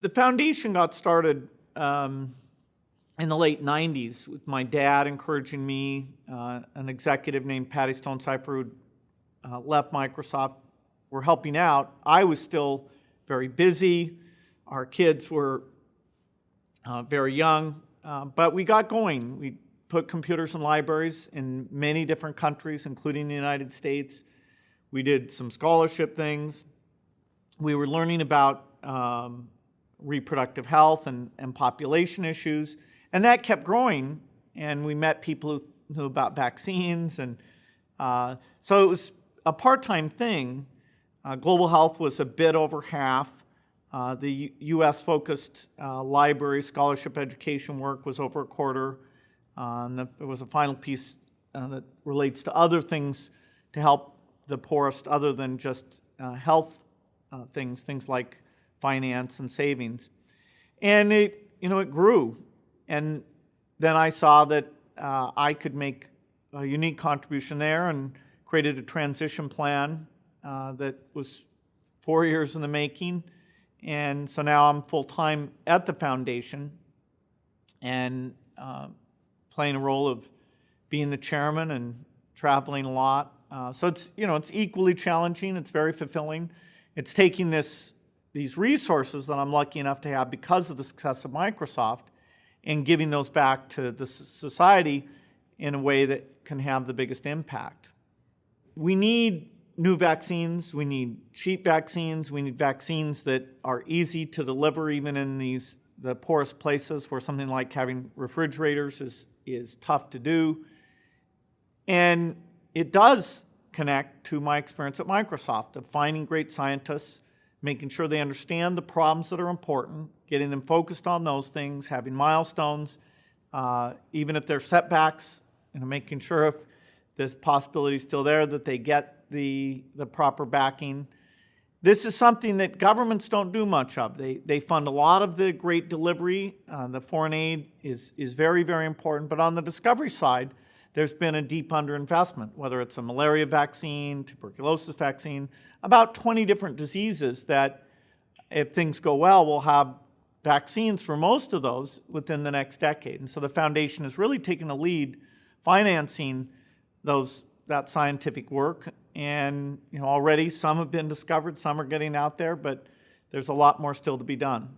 The foundation got started in the late 90s with my dad encouraging me, an executive named Patty Stone Cipher who left Microsoft, were helping out. I was still very busy. Our kids were very young, but we got going. We put computers in libraries in many different countries, including the United States. We did some scholarship things. We were learning about reproductive health and population issues, and that kept growing. And we met people who knew about vaccines, and so it was a part-time thing. Global health was a bit over half. The U.S.-focused library scholarship education work was over a quarter. And there was a final piece that relates to other things to help the poorest other than just health things like finance and savings. And it grew. And then I saw that I could make a unique contribution there and created a transition plan that was 4 years in the making. And so now I'm full-time at the foundation and playing a role of being the chairman and traveling a lot. So it's equally challenging. It's very fulfilling. It's taking these resources that I'm lucky enough to have because of the success of Microsoft and giving those back to the society in a way that can have the biggest impact. We need new vaccines. We need cheap vaccines. We need vaccines that are easy to deliver even in the poorest places where something like having refrigerators is tough to do. And it does connect to my experience at Microsoft of finding great scientists, making sure they understand the problems that are important, getting them focused on those things, having milestones, even if there's setbacks, making sure if there's possibility still there that they get the proper backing. This is something that governments don't do much of. They fund a lot of the great delivery. The foreign aid is very, very important. But on the discovery side, there's been a deep underinvestment, whether it's a malaria vaccine, tuberculosis vaccine, about 20 different diseases that, if things go well, we'll have vaccines for most of those within the next decade. And so the foundation has really taken a lead financing that scientific work. And already some have been discovered, some are getting out there, but there's a lot more still to be done.